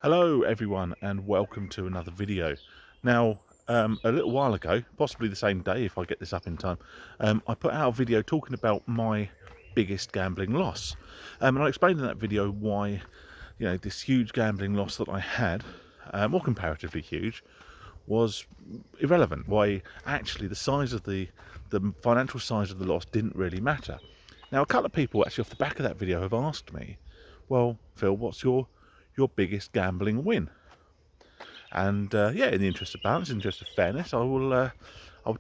Hello everyone and welcome to another video. Now a little while ago, possibly the same day if I get this up in time, I put out a video talking about my biggest gambling loss, and I explained in that video why this huge gambling loss that I had, or comparatively huge, was irrelevant. Why actually the size of the financial size of the loss didn't really matter. Now a couple of people actually off the back of that video have asked me, well Phil, what's your biggest gambling win? And yeah, in the interest of balance, in the interest of fairness, I will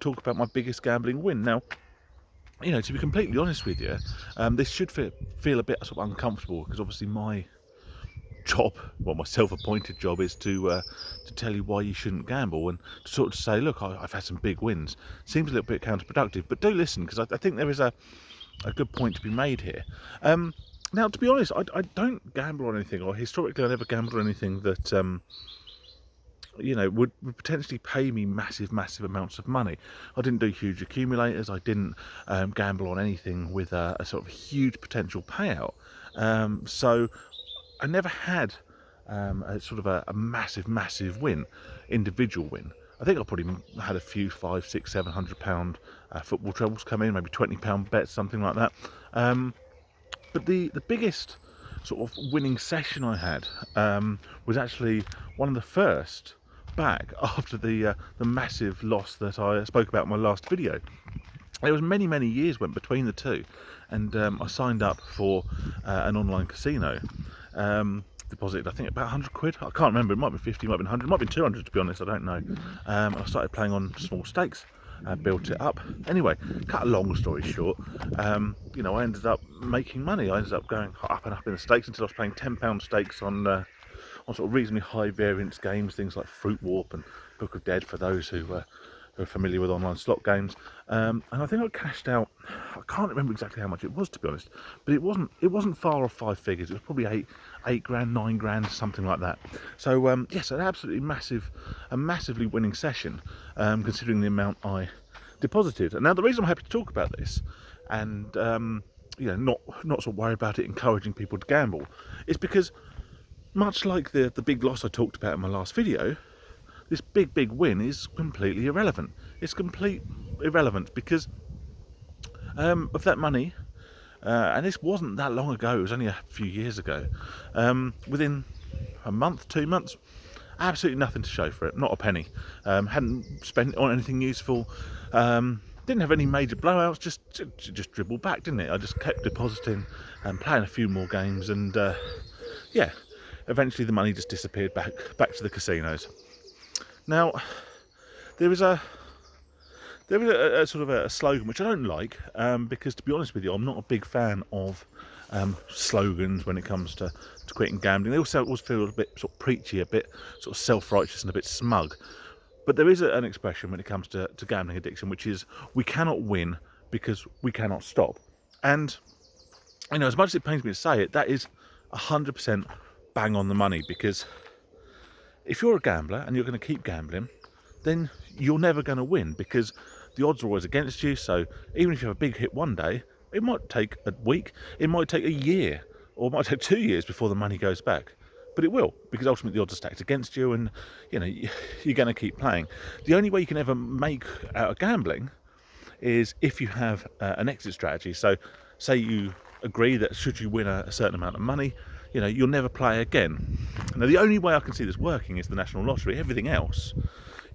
talk about my biggest gambling win. Now, to be completely honest with you, this should feel a bit sort of uncomfortable because obviously my job, well, my self-appointed job, is to tell you why you shouldn't gamble and to sort of say, look, I've had some big wins. Seems a little bit counterproductive, but do listen because I think there is a good point to be made here. Now, to be honest, I don't gamble on anything, or historically I never gambled on anything that would potentially pay me massive amounts of money. I didn't do huge accumulators. I didn't gamble on anything with a sort of huge potential payout. So I never had a sort of a massive win, individual win. I think I probably had a few £500, £600, £700 football trebles come in, maybe £20 bets, something like that. But the biggest sort of winning session I had was actually one of the first back after the massive loss that I spoke about in my last video. There was many years went between the two, and I signed up for an online casino. Deposited I think about 100 quid. I can't remember, it might be 50, it might be 100, it might be 200 to be honest, I don't know. I started playing on small stakes, built it up. Anyway, cut a long story short, I ended up making money. I ended up going up and up in the stakes until I was playing £10 stakes on sort of reasonably high variance games, things like Fruit Warp and Book of Dead for those who are familiar with online slot games. And I think I cashed out, I can't remember exactly how much it was to be honest, but it wasn't far off five figures. It was probably eight grand, 9 grand, something like that. So yes, an absolutely massively winning session, considering the amount I deposited. And now the reason I'm happy to talk about this, and not sort of worry about it encouraging people to gamble, is because much like the big loss I talked about in my last video, this big win is completely irrelevant. It's complete irrelevant because of that money, and this wasn't that long ago, it was only a few years ago. Within a month, 2 months, absolutely nothing to show for it, not a penny. Hadn't spent it on anything useful, didn't have any major blowouts, just dribbled back, didn't it? I just kept depositing and playing a few more games, and yeah, eventually the money just disappeared back to the casinos. Now, there is a sort of a slogan which I don't like, because to be honest with you, I'm not a big fan of slogans when it comes to quitting gambling. They also always feel a bit sort of preachy, a bit sort of self-righteous and a bit smug. But there is an expression when it comes to gambling addiction, which is, we cannot win because we cannot stop. And as much as it pains me to say it, that is 100% bang on the money, because if you're a gambler and you're going to keep gambling, then you're never going to win, because the odds are always against you. So even if you have a big hit one day, it might take a week, it might take a year, or it might take 2 years before the money goes back. But it will, because ultimately the odds are stacked against you, and you're going to keep playing. The only way you can ever make out of gambling is if you have an exit strategy. So say you agree that should you win a certain amount of money, you'll never play again. Now the only way I can see this working is the national lottery. Everything else,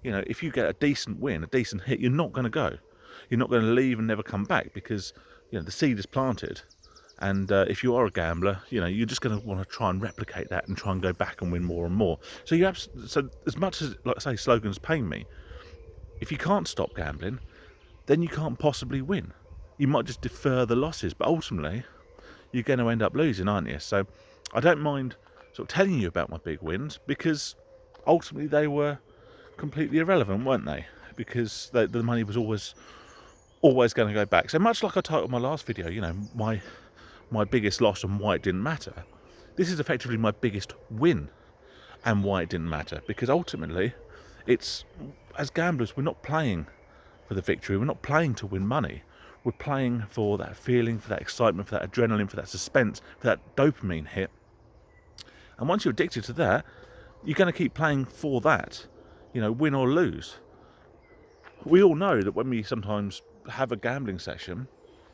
if you get a decent win, a decent hit, you're not going to go. You're not going to leave and never come back, because the seed is planted. And if you are a gambler, you're just going to want to try and replicate that and try and go back and win more and more. So so as much as, like I say, slogans pain me, if you can't stop gambling, then you can't possibly win. You might just defer the losses, but ultimately you're going to end up losing, aren't you? So I don't mind sort of telling you about my big wins, because ultimately they were completely irrelevant, weren't they? Because the money was always going to go back. So much like I titled my last video, my biggest loss and why it didn't matter, this is effectively my biggest win and why it didn't matter, because ultimately it's, as gamblers, we're not playing for the victory, we're not playing to win money, we're playing for that feeling, for that excitement, for that adrenaline, for that suspense, for that dopamine hit. And once you're addicted to that, you're going to keep playing for that, win or lose. We all know that when we sometimes have a gambling session,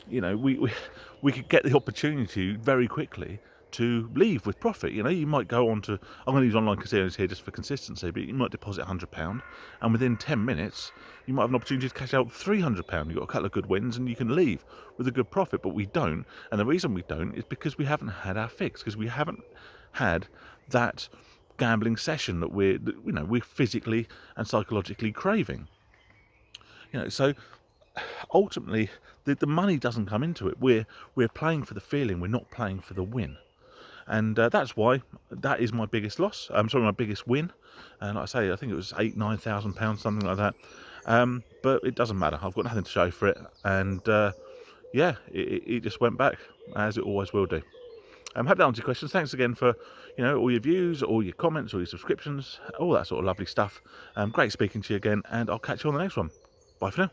we could get the opportunity very quickly to leave with profit. You might go on to, I'm going to use online casinos here just for consistency, but you might deposit £100, and within 10 minutes you might have an opportunity to cash out £300. You've got a couple of good wins and you can leave with a good profit. But we don't, and the reason we don't is because we haven't had our fix, because we haven't had that gambling session that we're physically and psychologically craving. So ultimately the money doesn't come into it. We're playing for the feeling, we're not playing for the win. And that's why that is my biggest loss. My biggest win. And like I say, I think it was £9,000, something like that. But it doesn't matter. I've got nothing to show for it. And it just went back, as it always will do. Hope that answers your questions. Thanks again for all your views, all your comments, all your subscriptions, all that sort of lovely stuff. Great speaking to you again, and I'll catch you on the next one. Bye for now.